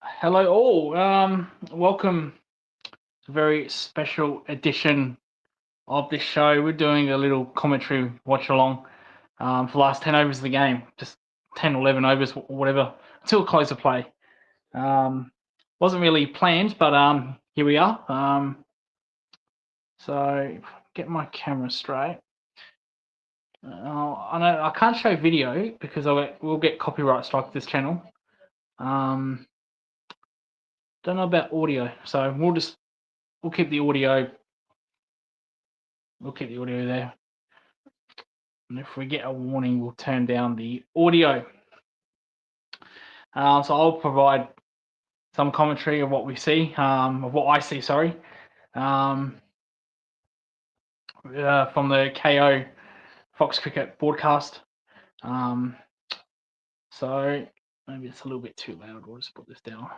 Hello all. Welcome to a very special edition of this show. We're doing a little commentary watch along for the last 10 overs of the game, just 10 or 11 overs, whatever, until close of play. Wasn't really planned, but here we are. So get my camera straight. I know I can't show video because we'll get copyright strike this channel. Don't know about audio, so we'll keep the audio. We'll keep the audio there. And if we get a warning, we'll turn down the audio. So I'll provide some commentary of what we see, of what I see, sorry, from the KO Fox Cricket broadcast. So maybe it's a little bit too loud. We'll just put this down.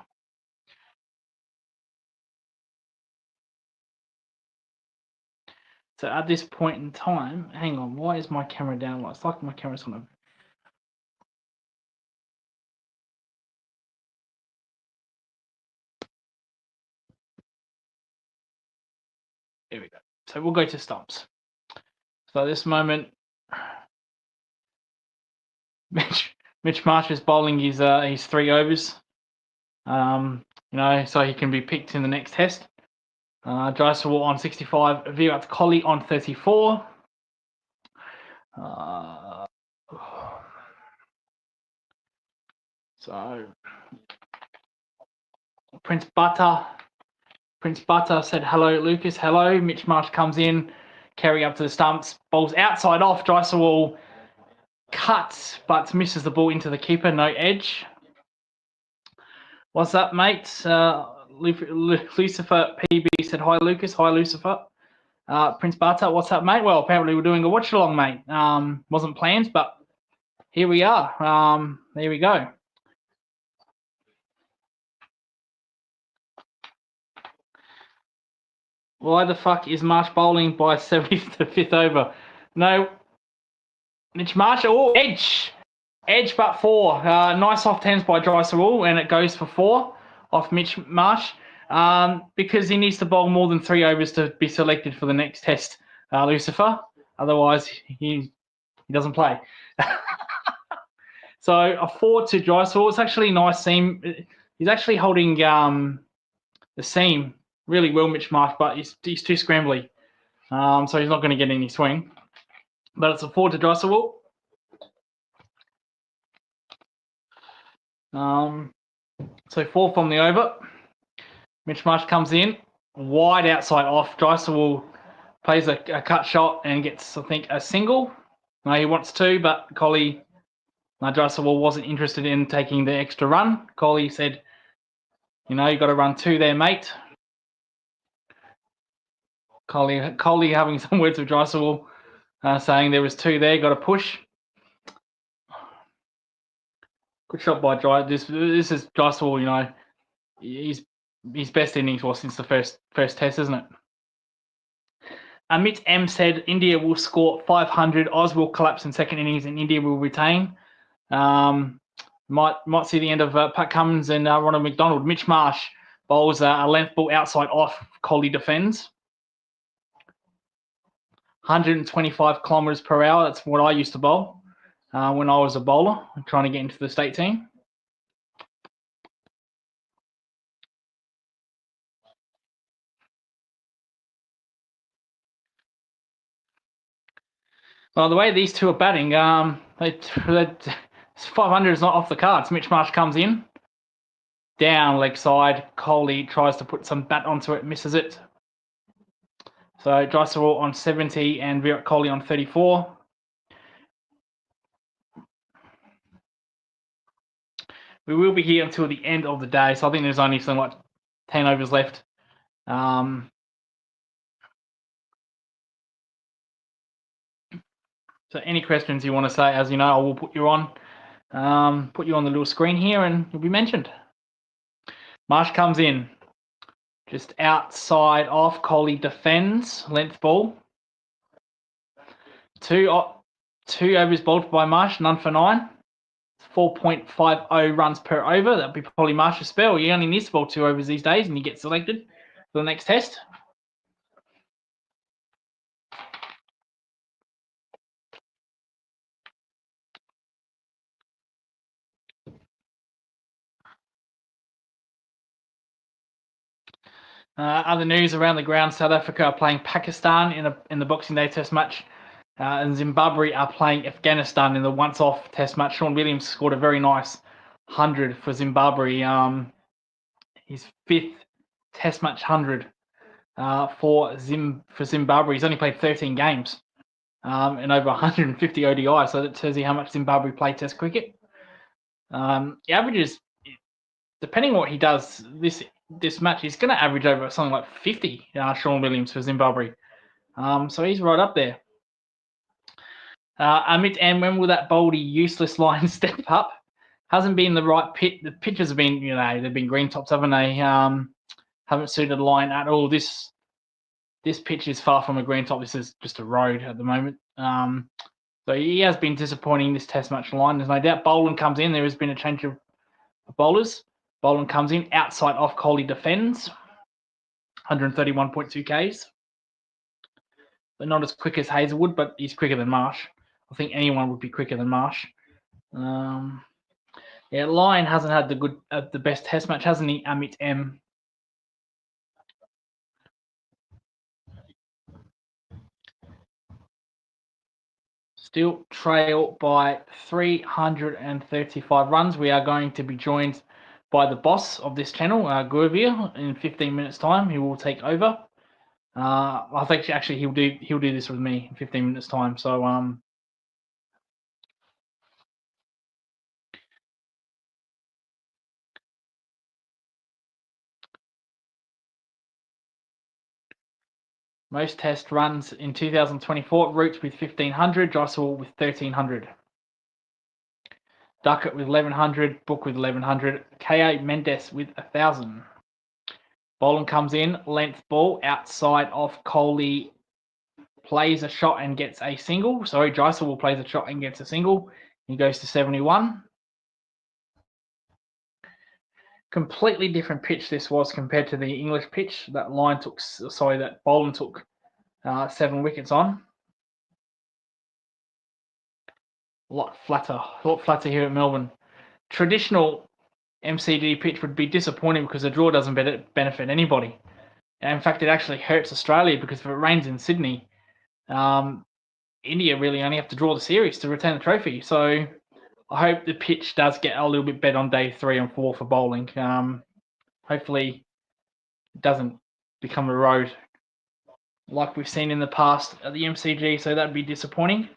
So at this point in time, hang on, why is my camera down? It's like my camera's on a... There we go. So we'll go to stumps. So at this moment, Mitch Marsh is bowling his 3 overs. So he can be picked in the next test. Jaiswal on 65, Virat Kohli on 34. So Prince Butter said hello, Lucas. Hello. Mitch Marsh comes in, carry up to the stumps, bowls outside off. Jaiswal cuts but misses the ball into the keeper. No edge. What's up, mate? Lucifer PB said hi, Lucas. Hi, Lucifer. Prince Butter, what's up, mate? Well, apparently we're doing a watch along, mate. Wasn't planned, but here we are. There we go. Why the fuck is Marsh bowling by 75th over? No, Mitch Marsh. Oh, edge but 4. Nice off hands by Jaiswal, and it goes for 4 off Mitch Marsh. Because he needs to bowl more than 3 overs to be selected for the next test, Lucifer. Otherwise, he doesn't play. So a 4 to Jaiswal. It's actually a nice seam. He's actually holding the seam really well, Mitch Marsh, but he's too scrambly. So he's not going to get any swing. But it's a 4 to Jaiswal. So 4 from the over. Mitch Marsh comes in, wide outside off. Jaiswal plays a cut shot and gets, I think, a single. No, he wants 2, but Jaiswal wasn't interested in taking the extra run. Kohli said, you got to run 2 there, mate. Kohli having some words with Jaiswal, saying there was 2 there, got to push. Good shot by Jaiswal. This is Jaiswal, his best innings was since the first test, isn't it? Amit M said India will score 500. Oz will collapse in second innings and India will retain. Might see the end of Pat Cummins and Ronald McDonald. Mitch Marsh bowls a length ball outside off. Kohli defends. 125 kilometres per hour. That's what I used to bowl when I was a bowler, trying to get into the state team. Well, the way these two are batting, 500 is not off the cards. Mitch Marsh comes in, down leg side. Kohli tries to put some bat onto it, misses it. So Jaiswal on 70 and Virat Kohli on 34. We will be here until the end of the day, so I think there's only something like 10 overs left. So any questions you want to say, as you know, I will put you on the little screen here and you'll be mentioned. Marsh comes in, just outside off. Kohli defends, length ball. 2 overs bowled by Marsh, none for 9. 4.50 runs per over. That'd be probably Marsh's spell. You only need to bowl 2 overs these days, and you get selected for the next test. Other news around the ground: South Africa are playing Pakistan in the Boxing Day Test match, and Zimbabwe are playing Afghanistan in the once-off Test match. Sean Williams scored a very nice 100 for Zimbabwe. His 5th Test match 100 for Zimbabwe. He's only played 13 games and over 150 ODI, so that tells you how much Zimbabwe play Test cricket. The averages, depending on what he does this match, he's going to average over something like 50. Sean Williams for Zimbabwe, so he's right up there. Amit, and when will that Baldy useless line step up? Hasn't been the right pitch. The pitches have been, they've been green tops, haven't they? Haven't suited the line at all. This pitch is far from a green top. This is just a road at the moment. So he has been disappointing this Test match line. There's no doubt. Boland comes in. There has been a change of bowlers. Boland comes in outside off. Kohli defends. 131.2 Ks. But not as quick as Hazelwood, but he's quicker than Marsh. I think anyone would be quicker than Marsh. Lyon hasn't had the best Test match, hasn't he, Amit M? Still trail by 335 runs. We are going to be joined by the boss of this channel, Gurvir, in 15 minutes' time. He will take over. I think actually he'll do this with me in 15 minutes' time. So most Test runs in 2024. Roots with 1500, Joshua with 1300. Duckett with 1100, Book with 1100, K.A. Mendes with 1000. Boland comes in, length ball, outside off Kohli, plays a shot and gets a single. Sorry, Jaiswal plays a shot and gets a single. He goes to 71. Completely different pitch this was compared to the English pitch. That Boland took 7 wickets on. A lot flatter here at Melbourne. Traditional MCG pitch would be disappointing because the draw doesn't benefit anybody. In fact, it actually hurts Australia because if it rains in Sydney, India really only have to draw the series to retain the trophy. So I hope the pitch does get a little bit better on day 3 and 4 for bowling. Hopefully it doesn't become a road like we've seen in the past at the MCG. So that'd be disappointing.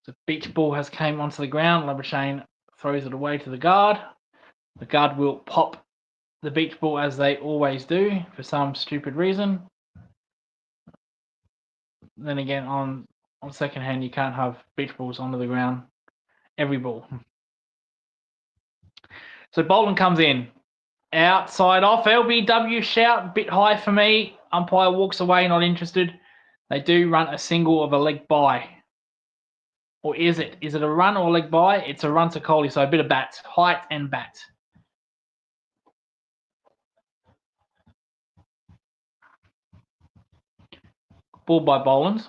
The beach ball has came onto the ground. Labuschagne throws it away to the guard. The guard will pop the beach ball as they always do for some stupid reason. Then again, on second hand, you can't have beach balls onto the ground. Every ball. So Boland comes in. Outside off. LBW shout. Bit high for me. Umpire walks away, not interested. They do run a single of a leg by. Or is it? Is it a run or leg by? It's a run to Kohli, so a bit of bat. Height and bat. Ball by Boland.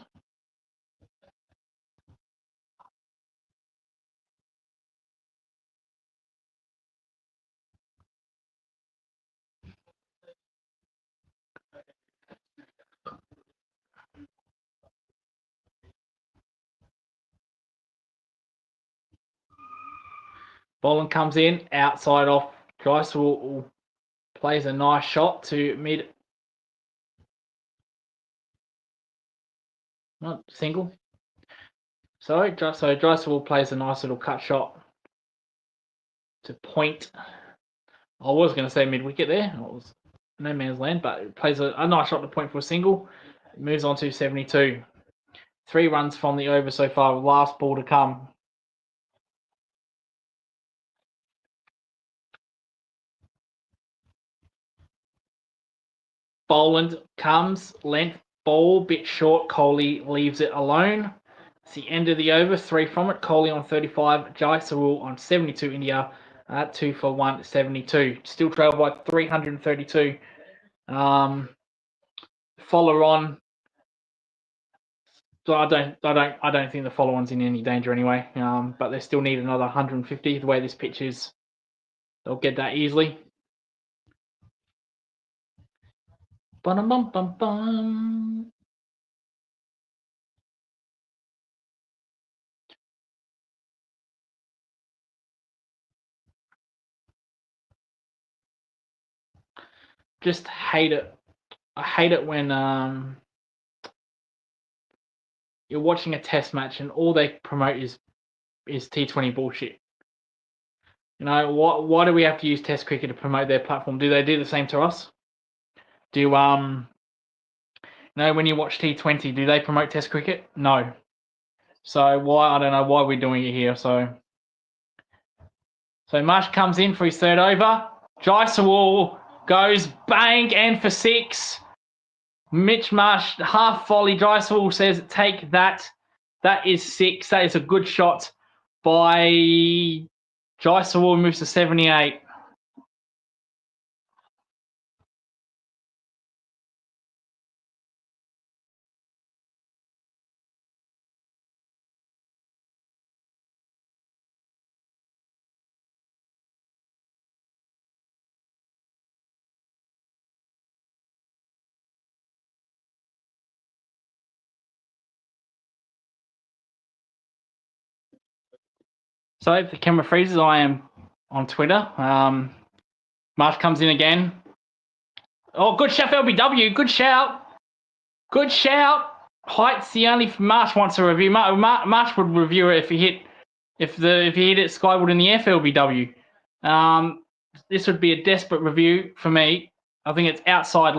Boland comes in, outside off. Jaiswal plays a nice shot to mid. Not single. So Jaiswal plays a nice little cut shot to point. I was going to say mid wicket there. It was no man's land, but it plays a nice shot to point for a single. It moves on to 72. 3 runs from the over so far. Last ball to come. Boland comes, length, ball, bit short. Kohli leaves it alone. It's the end of the over. 3 from it. Kohli on 35. Jaiswal on 72. India 2 for 172. Still trail by 332. Follow on. So I don't think the follow on's in any danger anyway. But they still need another 150. The way this pitch is, they'll get that easily. Bum-bum-bum-bum. Just hate it. I hate it when you're watching a test match and all they promote is T20 bullshit. You know, why do we have to use Test cricket to promote their platform? Do they do the same to us? Do you know, when you watch T20, do they promote Test cricket? No. So why, I don't know why we're doing it here. So Marsh comes in for his third over. Jaiswal goes bang and for 6. Mitch Marsh half volley. Jaiswal says, "Take that." That is 6. That is a good shot by Jaiswal. Moves to 78. So if the camera freezes, I am on Twitter. Marsh comes in again. Oh, good shout, LBW. Good shout. Good shout. Height's the only Marsh wants a review. Marsh would review it if he hit it skyward in the air for LBW. This would be a desperate review for me. I think it's outside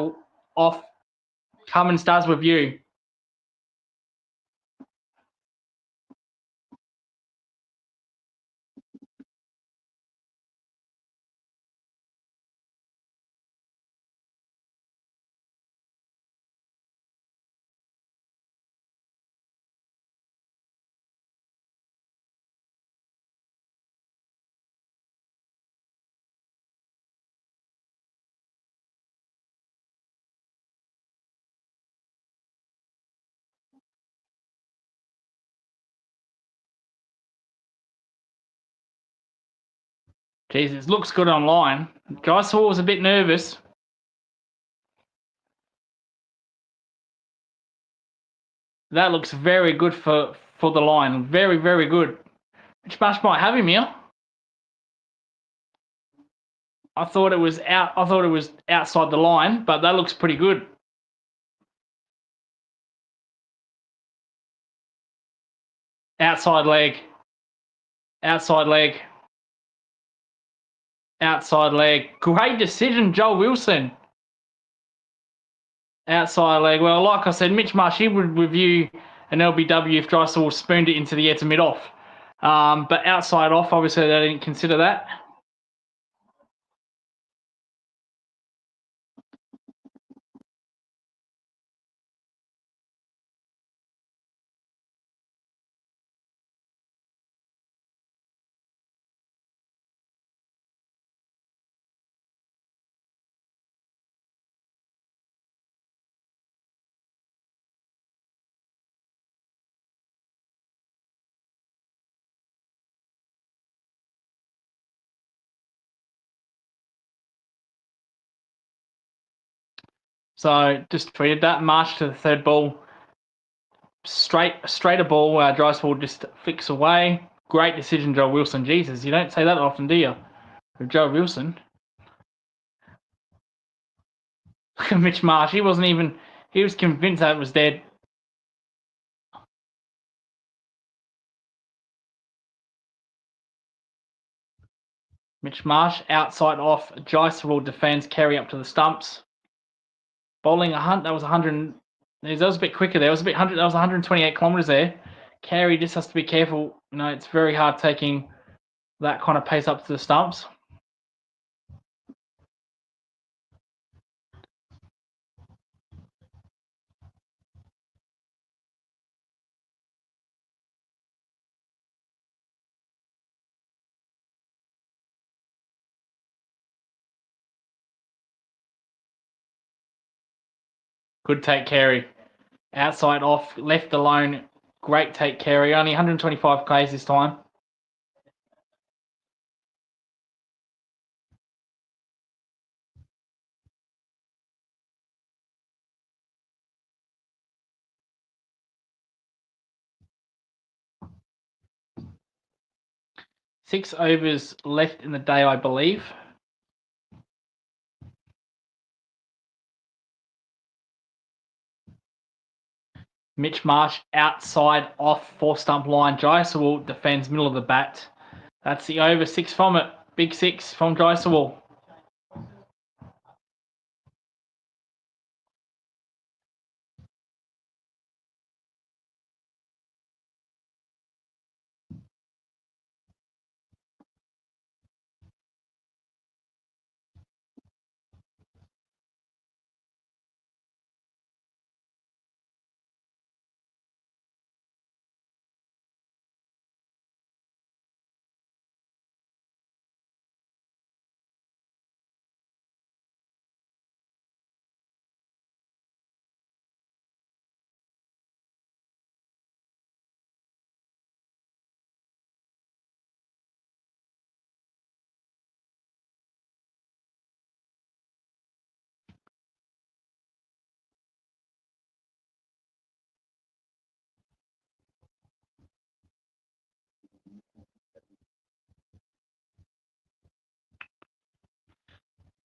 off. Cummins does review. Jesus, looks good online. Jaiswal was a bit nervous. That looks very good for the line. Very, very good. Mitch Marsh might have him here. I thought it was outside the line, but that looks pretty good. Outside leg. Outside leg. Outside leg. Great decision, Joe Wilson. Outside leg. Well, like I said, Mitch Marsh, he would review an LBW if Jaiswal spooned it into the air to mid-off. But outside off, obviously they didn't consider that. So just tweeted that. Marsh to the third ball. Straighter ball. Jaiswal just flicks away. Great decision, Joe Wilson. Jesus, you don't say that often, do you? With Joe Wilson. Look at Mitch Marsh. He was convinced that it was dead. Mitch Marsh outside off. Jaiswal defends. Carry up to the stumps. Bowling a hunt. That was 100. That was a bit quicker there. That was 128 kilometers there. Carey just has to be careful. You know, it's very hard taking that kind of pace up to the stumps. Good take carry. Outside off, left alone. Great take carry. Only 125 k's this time. Six overs left in the day, I believe. Mitch Marsh outside off 4-stump line. Jaisawal defends middle of the bat. That's the over 6 from it. Big 6 from Jaisawal.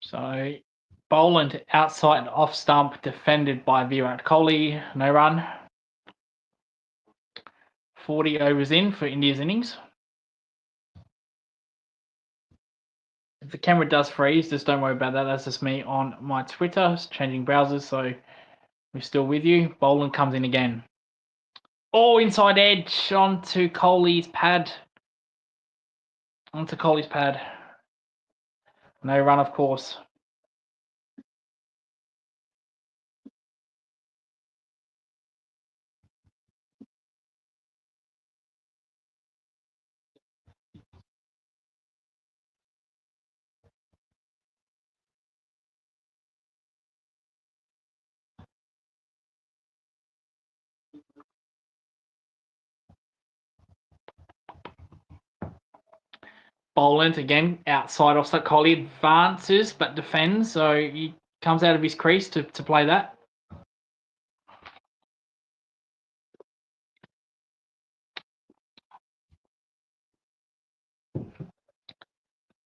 So Boland outside off stump, defended by Virat Kohli. No run. 40 overs in for India's innings. If the camera does freeze, just don't worry about that. That's just me on my Twitter, changing browsers, so we're still with you. Boland comes in again. Oh, inside edge onto Kohli's pad. No run, of course. Boland again outside off stump. Kohli advances but defends, so he comes out of his crease to play that.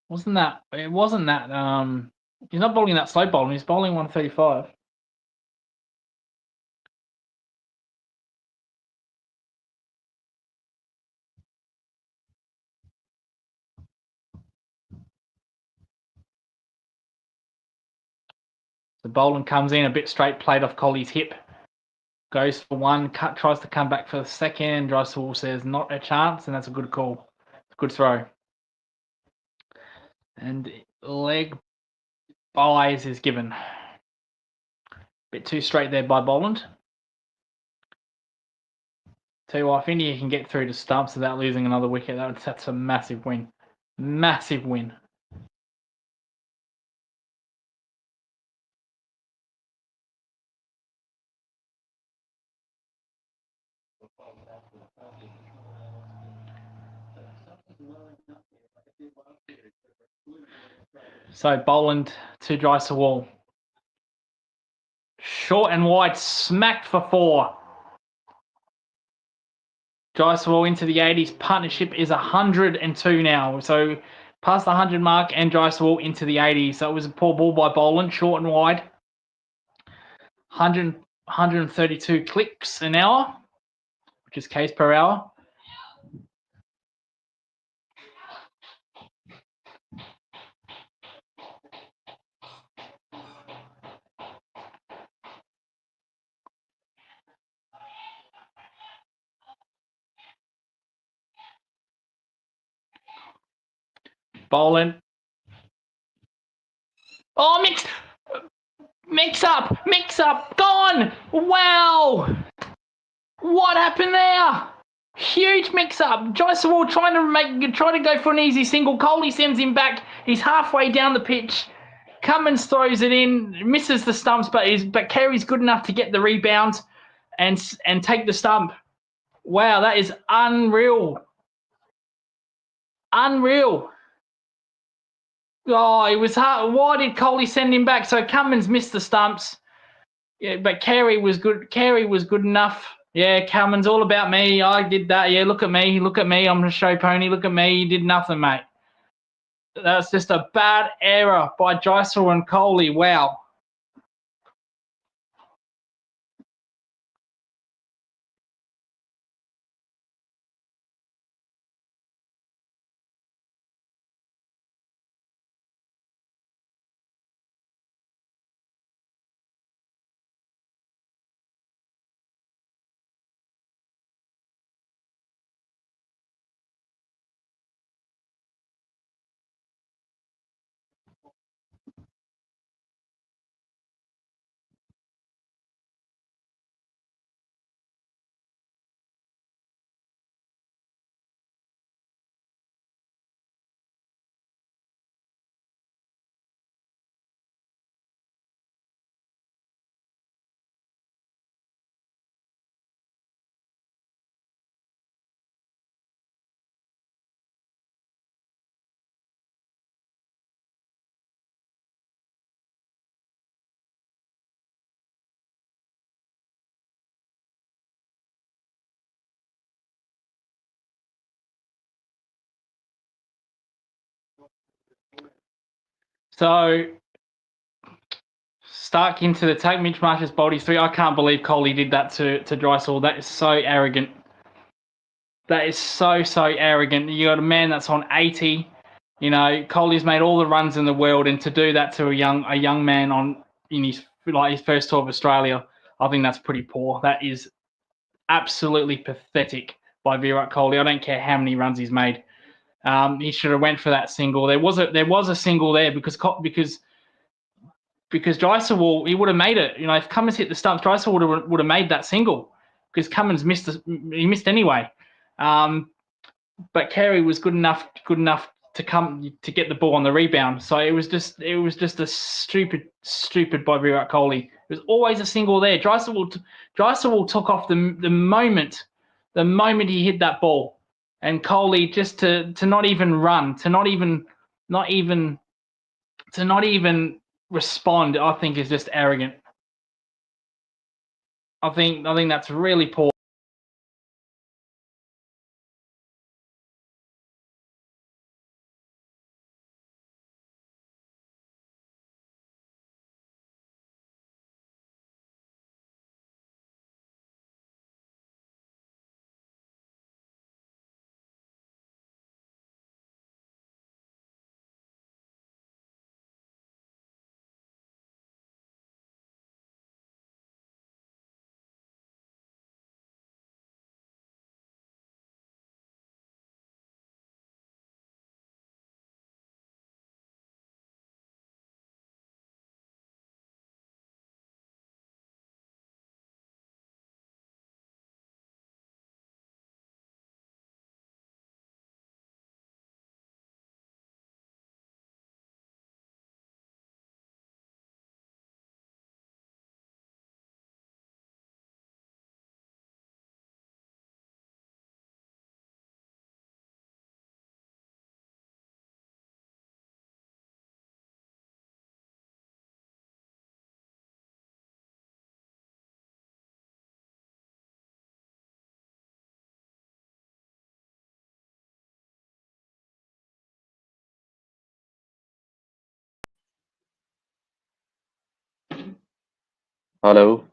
It wasn't that he's not bowling that slow bowling, he's bowling 135. The Boland comes in a bit straight, played off Kohli's hip. Goes for one, tries to come back for the second. Jaisawal says not a chance, and that's a good call. Good throw. And leg buys is given. Bit too straight there by Boland. Tell you what, if India can get through to stumps without losing another wicket, that's a massive win. Massive win. So Boland to Jaisawal. Short and wide, smacked for 4. Jaisawal into the 80s. Partnership is 102 now. So past the 100 mark and Jaisawal into the 80s. So it was a poor ball by Boland, short and wide. 132 clicks an hour, which is k's per hour. Boland. Oh, mix up, gone. Wow. What happened there? Huge mix-up. Jaisawal trying to go for an easy single. Kohli sends him back. He's halfway down the pitch. Cummins throws it in, misses the stumps, but Carey's good enough to get the rebound and take the stump. Wow, that is unreal. Unreal. Oh, it was hard. Why did Coley send him back? So Cummins missed the stumps. Yeah, but Carey was good. Carey was good enough. Yeah, Cummins, all about me. I did that. Yeah, look at me. Look at me. I'm a show pony. Look at me. You did nothing, mate. That's just a bad error by Drysdale and Coley. Wow. So Stark into the take Mitch Marsh's body three. I can't believe Coley did that to Drysdale. That is so arrogant. That is so arrogant. You got a man that's on 80. You know, Coley's made all the runs in the world, and to do that to a young man in his first tour of Australia, I think that's pretty poor. That is absolutely pathetic by Virat Kohli. I don't care how many runs he's made. He should have went for that single. There was a single there because Drysdale, he would have made it. You know, if Cummins hit the stumps, Drysdale would have made that single because Cummins missed anyway. But Carey was good enough to come to get the ball on the rebound. So it was just a stupid by Virat Kohli. There's always a single there. Drysdale took off the moment he hit that ball, and Kohli just to not even run, to not even respond, I think is just arrogant. I think that's really poor. Hello.